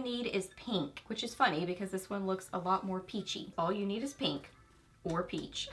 you need is pink, which is funny because this one looks a lot more peachy. All you need is pink or peach.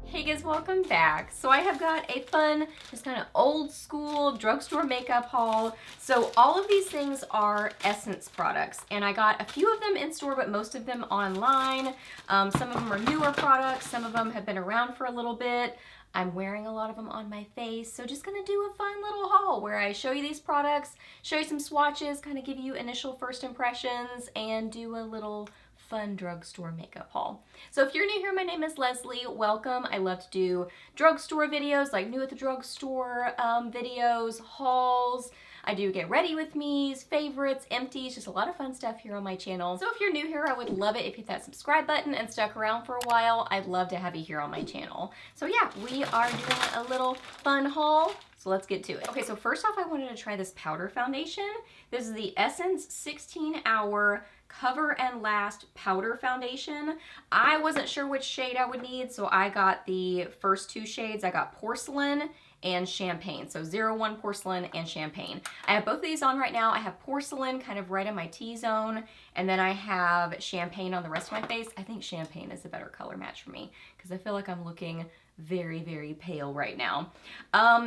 Hey guys, welcome back. So I have got a fun, just kind of old school drugstore makeup haul. So all of these things are Essence products, and I got a few of them in store, but most of them online. Some of them are newer products, some of them have been around for a little bit. I'm wearing a lot of them on my face, so just gonna do a fun little haul where I show you these products, show you some swatches, kind of give you initial first impressions, and do a little fun drugstore makeup haul. So if you're new here, my name is Leslie. Welcome. I love to do drugstore videos, like new at the drugstore videos, hauls. I do get ready with me's, favorites, empties, just a lot of fun stuff here on my channel. So if you're new here, I would love it if you hit that subscribe button and stuck around for a while. I'd love to have you here on my channel. So yeah, we are doing a little fun haul. So let's get to it. Okay, so first off, I wanted to try this powder foundation. This is the Essence 16-Hour Cover and Last Powder Foundation. I wasn't sure which shade I would need, so I got the first two shades. I got Porcelain and Champagne. So 01 Porcelain and Champagne. I have both of these on right now. I have Porcelain kind of right in my T-zone, and then I have Champagne on the rest of my face. I think Champagne is a better color match for me because I feel like I'm looking very, very pale right now.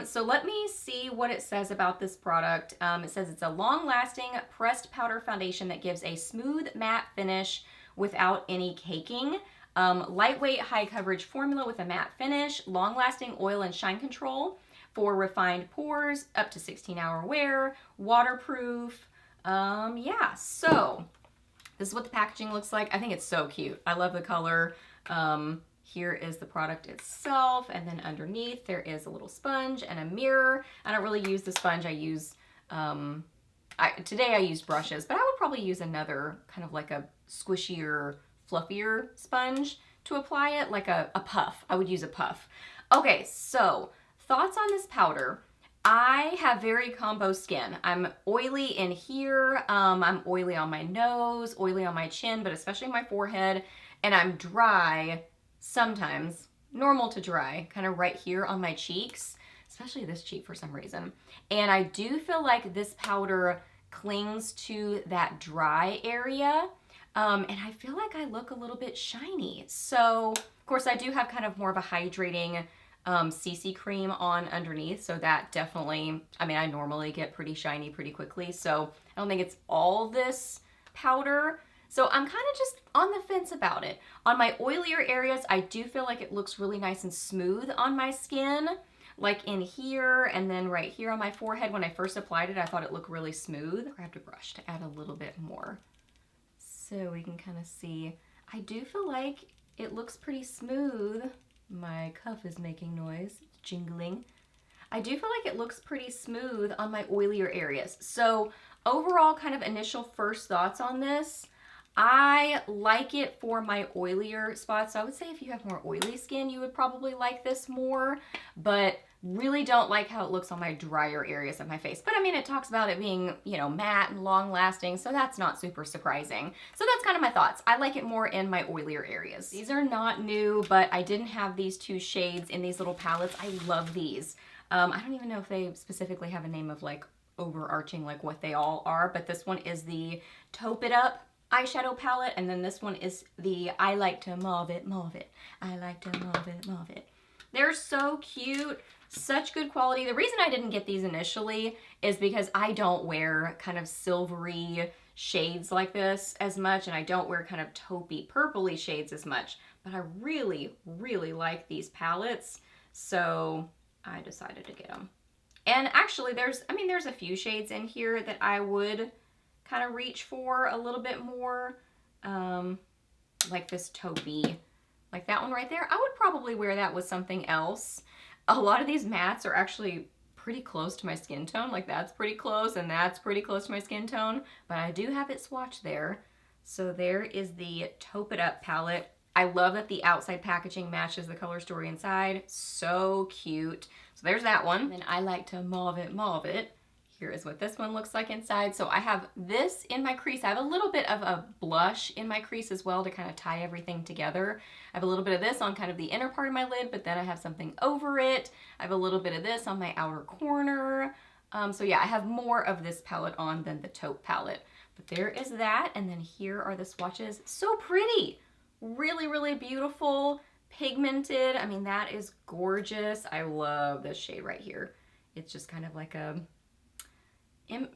So let me see what it says about this product. It says it's a long-lasting pressed powder foundation that gives a smooth matte finish without any caking. Lightweight, high coverage formula with a matte finish, long-lasting oil and shine control for refined pores, up to 16-hour wear, waterproof. Yeah, so this is what the packaging looks like. I think it's so cute. I love the color. Here is the product itself, and then underneath there is a little sponge and a mirror. I don't really use the sponge. I use, today I used brushes, but I would probably use another kind of like a squishier, fluffier sponge to apply it, like a puff. I would use a puff. Okay, so thoughts on this powder. I have very combo skin. I'm oily in here, I'm oily on my nose, oily on my chin, but especially my forehead, and I'm dry sometimes, normal to dry, kind of right here on my cheeks, especially this cheek for some reason. And I do feel like this powder clings to that dry area, and I feel like I look a little bit shiny. So, of course, I do have kind of more of a hydrating CC cream on underneath, so that definitely, I mean, I normally get pretty shiny pretty quickly, so I don't think it's all this powder. So I'm kind of just on the fence about it. On my oilier areas, I do feel like it looks really nice and smooth on my skin, like in here and then right here on my forehead. When I first applied it, I thought it looked really smooth. I grabbed a brush to add a little bit more so we can kind of see. I do feel like it looks pretty smooth. My cuff is making noise, it's jingling. I do feel like it looks pretty smooth on my oilier areas. So overall, kind of initial first thoughts on this, I like it for my oilier spots. So I would say if you have more oily skin, you would probably like this more, but really don't like how it looks on my drier areas of my face. But I mean, it talks about it being, you know, matte and long lasting, so that's not super surprising. So that's kind of my thoughts. I like it more in my oilier areas. These are not new, but I didn't have these two shades in these little palettes. I love these. I don't even know if they specifically have a name of like overarching like what they all are, but this one is the Taupe It Up eyeshadow palette, and then this one is the I Like to Mauve It, Mauve It. I like to mauve it, mauve it. They're so cute, such good quality. The reason I didn't get these initially is because I don't wear kind of silvery shades like this as much, and I don't wear kind of taupey, purpley shades as much, but I really, really like these palettes, so I decided to get them. And actually there's a few shades in here that I would kind of reach for a little bit more, like this taupey, like that one right there. I would probably wear that with something else. A lot of these mattes are actually pretty close to my skin tone, like that's pretty close and that's pretty close to my skin tone, but I do have it swatched there. So there is the Taupe It Up palette. I love that the outside packaging matches the color story inside. So cute. So there's that one. And then I Like to Mauve It, Mauve It. Here is what this one looks like inside. So I have this in my crease. I have a little bit of a blush in my crease as well to kind of tie everything together. I have a little bit of this on kind of the inner part of my lid, but then I have something over it. I have a little bit of this on my outer corner. So yeah, I have more of this palette on than the taupe palette. But there is that, and then here are the swatches. So pretty! Really, really beautiful, pigmented. I mean, that is gorgeous. I love this shade right here. It's just kind of like a,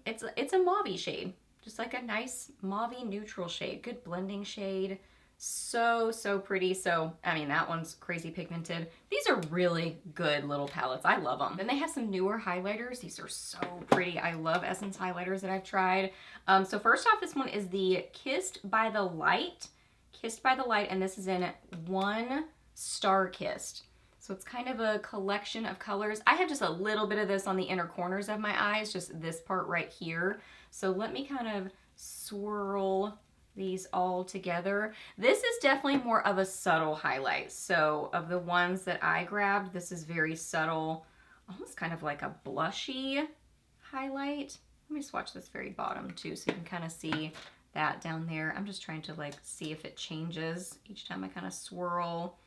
it's a mauve-y shade. Just like a nice mauve-y neutral shade. Good blending shade. So, so pretty. So, I mean, that one's crazy pigmented. These are really good little palettes. I love them. Then they have some newer highlighters. These are so pretty. I love Essence highlighters that I've tried. So first off, this one is the Kissed by the Light. Kissed by the Light, and this is in One Star Kissed. So it's kind of a collection of colors. I have just a little bit of this on the inner corners of my eyes, just this part right here. So let me kind of swirl these all together. This is definitely more of a subtle highlight. So of the ones that I grabbed, this is very subtle, almost kind of like a blushy highlight. Let me swatch this very bottom too, so you can kind of see that down there. I'm just trying to like see if it changes each time I kind of swirl.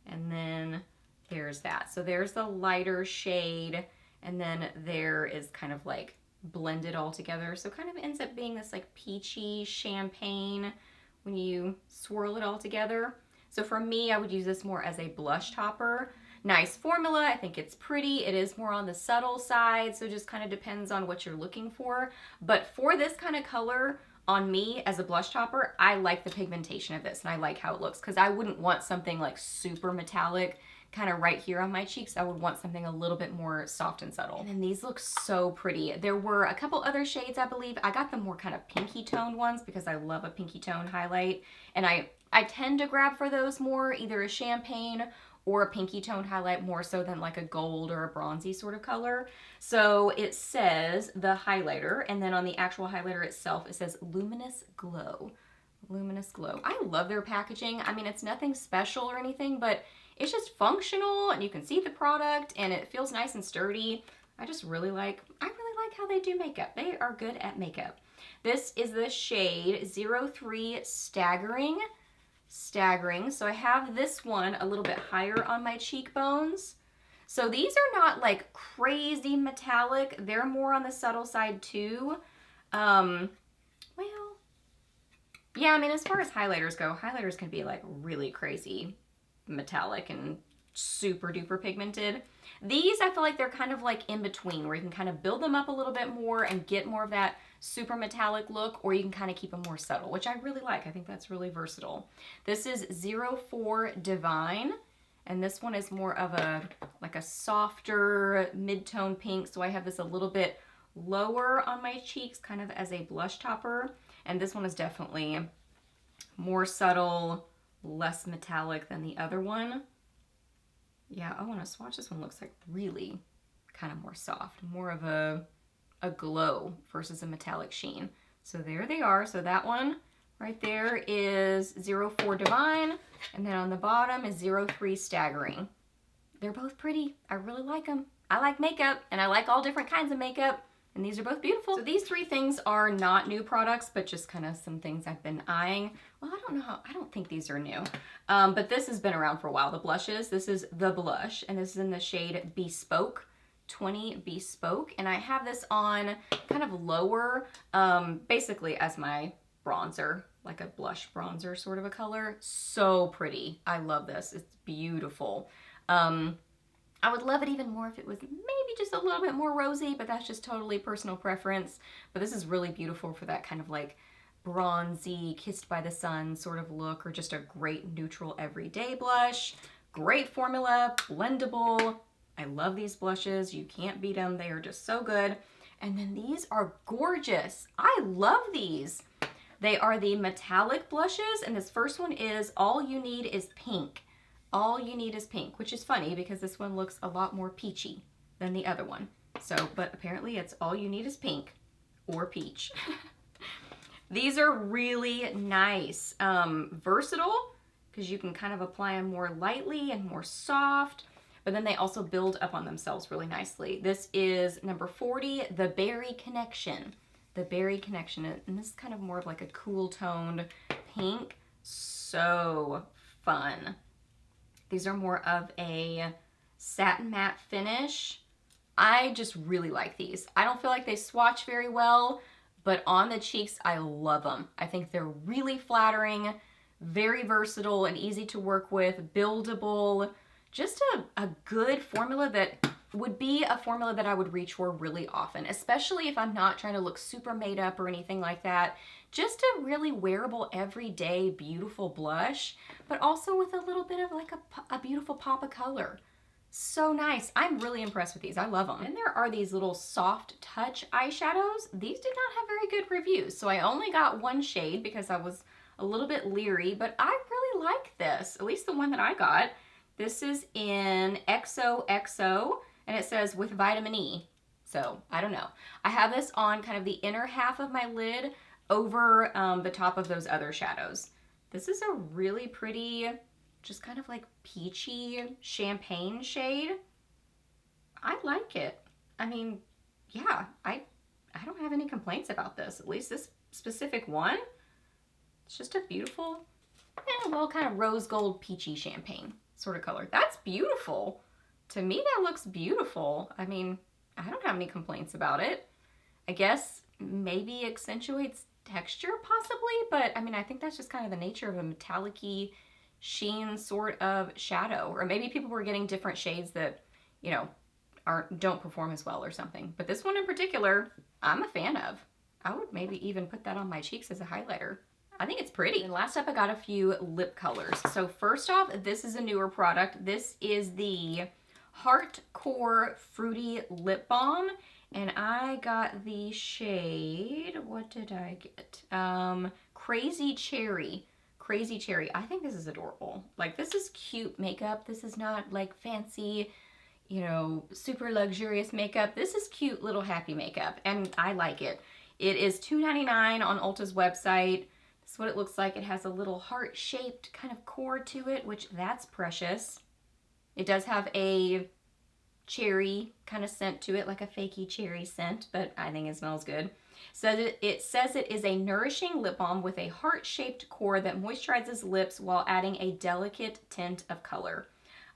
And then there's that. So there's the lighter shade, and then there is kind of like blended all together. So kind of ends up being this like peachy champagne when you swirl it all together. So for me, I would use this more as a blush topper. Nice formula. I think it's pretty. It is more on the subtle side, so just kind of depends on what you're looking for. But for this kind of color, on me as a blush topper, I like the pigmentation of this, and I like how it looks, because I wouldn't want something like super metallic kind of right here on my cheeks. I would want something a little bit more soft and subtle. And then these look so pretty. There were a couple other shades, I believe. I got the more kind of pinky toned ones because I love a pinky tone highlight, and I tend to grab for those more, either a champagne or a pinky tone highlight more so than like a gold or a bronzy sort of color. So it says the highlighter, and then on the actual highlighter itself, it says Luminous Glow. Luminous Glow. I love their packaging. I mean, it's nothing special or anything, but it's just functional, and you can see the product, and it feels nice and sturdy. I really like how they do makeup. They are good at makeup. This is the shade 03 Staggering. So I have this one a little bit higher on my cheekbones. So these are not like crazy metallic. They're more on the subtle side too. Well, yeah, I mean, as far as highlighters go, highlighters can be like really crazy metallic and super duper pigmented. These, I feel like they're kind of like in between, where you can kind of build them up a little bit more and get more of that super metallic look, or you can kind of keep them more subtle, which I really like. I think that's really versatile. This is 04 Divine, and this one is more of a like a softer mid-tone pink. So I have this a little bit lower on my cheeks, kind of as a blush topper, and this one is definitely more subtle, less metallic than the other one. Yeah, I want to swatch. This one looks like really kind of more soft, more of a glow versus a metallic sheen. So there they are. So that one right there is 04 Divine, and then on the bottom is 03 Staggering. They're both pretty. I really like them. I like makeup, and I like all different kinds of makeup, and these are both beautiful. So these three things are not new products, but just kind of some things I've been eyeing. Well, I don't think these are new, but this has been around for a while. The blushes, this is the blush, and this is in the shade Bespoke. 20 Bespoke, and I have this on kind of lower, basically as my bronzer, like a blush bronzer sort of a color. So pretty. I love this. It's beautiful. I would love it even more if it was maybe just a little bit more rosy, but that's just totally personal preference. But this is really beautiful for that kind of like bronzy, kissed by the sun sort of look, or just a great neutral everyday blush. Great formula, blendable. I love these blushes. You can't beat them. They are just so good. And then these are gorgeous. I love these. They are the metallic blushes, and this first one is All You Need Is Pink. All You Need Is Pink, which is funny because this one looks a lot more peachy than the other one. So, but apparently it's All You Need Is Pink or peach. These are really nice. Versatile, because you can kind of apply them more lightly and more soft. but then they also build up on themselves really nicely. This is number 40, The Berry Connection. The Berry Connection, and this is kind of more of like a cool toned pink. So fun. These are more of a satin matte finish. I just really like these. I don't feel like they swatch very well, but on the cheeks, I love them. I think they're really flattering, very versatile and easy to work with, buildable, just a good formula that would be a formula that I would reach for really often, especially if I'm not trying to look super made up or anything like that. Just a really wearable, everyday, beautiful blush, but also with a little bit of like a beautiful pop of color. So nice. I'm really impressed with these. I love them. And there are these little soft touch eyeshadows. These did not have very good reviews, so I only got one shade because I was a little bit leery, but I really like this, at least the one that I got. This is in XOXO, and it says with vitamin E. So I don't know. I have this on kind of the inner half of my lid over the top of those other shadows. This is a really pretty, just kind of like peachy champagne shade. I like it. I mean, yeah, I don't have any complaints about this. At least this specific one. It's just a beautiful, well, kind of rose gold peachy champagne sort of color. That's beautiful. To me, that looks beautiful. I mean, I don't have any complaints about it. I guess maybe accentuates texture possibly, but I mean, I think that's just kind of the nature of a metallic-y sheen sort of shadow. Or maybe people were getting different shades that, you know, don't perform as well or something. But this one in particular, I'm a fan of. I would maybe even put that on my cheeks as a highlighter. I think it's pretty. And last up, I got a few lip colors. So first off, this is a newer product. This is the Heartcore Fruity Lip Balm, and I got the shade, what did I get? Crazy Cherry. Crazy Cherry. I think this is adorable. Like, this is cute makeup. This is not like fancy, you know, super luxurious makeup. This is cute little happy makeup, and I like it. It is $2.99 on Ulta's website. This is what it looks like. It has a little heart-shaped kind of core to it, which that's precious. It does have a cherry kind of scent to it, like a fakey cherry scent, but I think it smells good. So it says it is a nourishing lip balm with a heart-shaped core that moisturizes lips while adding a delicate tint of color.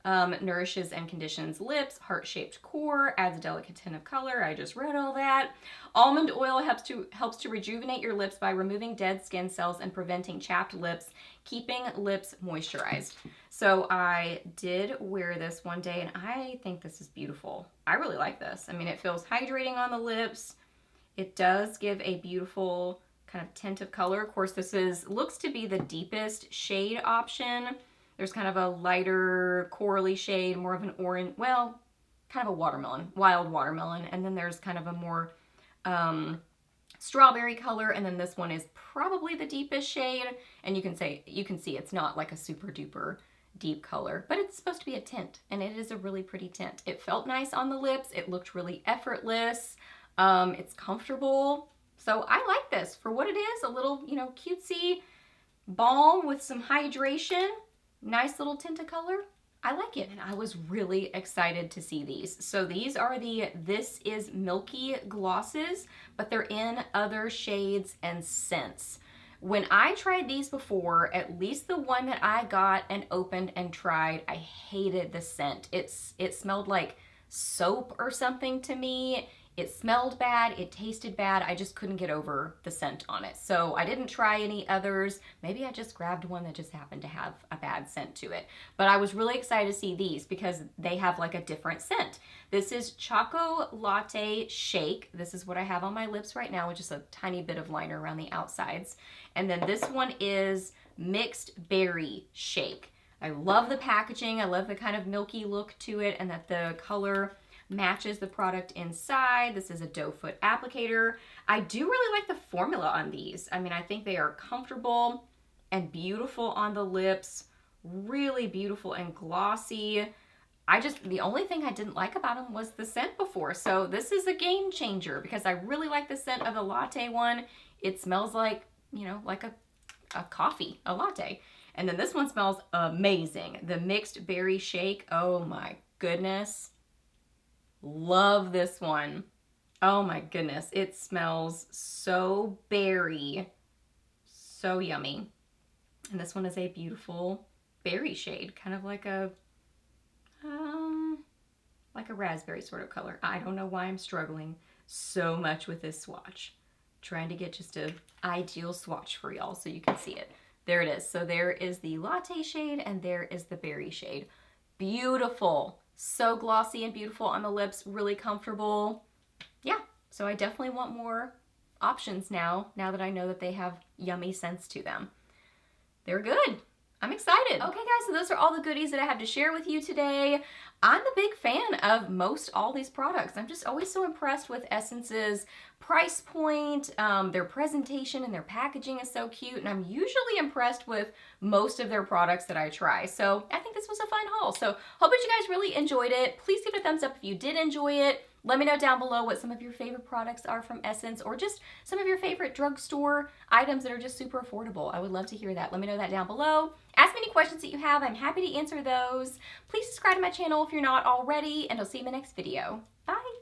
Nourishes and conditions lips, heart-shaped core, adds a delicate tint of color. I just read all that. Almond oil helps to rejuvenate your lips by removing dead skin cells and preventing chapped lips, keeping lips moisturized. So I did wear this one day, and I think this is beautiful. I really like this. I mean, it feels hydrating on the lips. It does give a beautiful kind of tint of color. Of course, this looks to be the deepest shade option. There's kind of a lighter corally shade, more of an orange, well, kind of a watermelon, wild watermelon. And then there's kind of a more strawberry color. And then this one is probably the deepest shade. And you can see it's not like a super duper deep color, but it's supposed to be a tint, and it is a really pretty tint. It felt nice on the lips. It looked really effortless. It's comfortable. So I like this for what it is, a little, you know, cutesy balm with some hydration. Nice little tint of color. I like it, and I was really excited to see these. So these are the This Is Milky glosses, but they're in other shades and scents. When I tried these before, at least the one that I got and opened and tried, I hated the scent. It smelled like soap or something to me. It smelled bad, it tasted bad. I just couldn't get over the scent on it. So I didn't try any others. Maybe I just grabbed one that just happened to have a bad scent to it. But I was really excited to see these because they have like a different scent. This is Choco Latte Shake. This is what I have on my lips right now, with just a tiny bit of liner around the outsides. And then this one is Mixed Berry Shake. I love the packaging. I love the kind of milky look to it, and that the color matches the product inside. This is a doe foot applicator. I do really like the formula on these. I mean, I think they are comfortable and beautiful on the lips, really beautiful and glossy. The only thing I didn't like about them was the scent before. So this is a game changer because I really like the scent of the latte one. It smells like, you know, like a latte. And then this one smells amazing. The Mixed Berry Shake, oh my goodness. Love this one. Oh my goodness. It smells so berry. So yummy. And this one is a beautiful berry shade, kind of like a raspberry sort of color. I don't know why I'm struggling so much with this swatch. Trying to get just an ideal swatch for y'all so you can see it. There it is. So there is the latte shade and there is the berry shade. Beautiful. So glossy and beautiful on the lips, really comfortable. Yeah, so I definitely want more options now that I know that they have yummy scents to them. They're good. I'm excited. Okay guys, so those are all the goodies that I have to share with you today. I'm a big fan of most all these products. I'm just always so impressed with Essence's price point, their presentation and their packaging is so cute, and I'm usually impressed with most of their products that I try. So I think this was a fun haul. So hope that you guys really enjoyed it. Please give it a thumbs up if you did enjoy it. Let me know down below what some of your favorite products are from Essence, or just some of your favorite drugstore items that are just super affordable. I would love to hear that. Let me know that down below. Ask me any questions that you have. I'm happy to answer those. Please subscribe to my channel if you're not already, and I'll see you in my next video. Bye.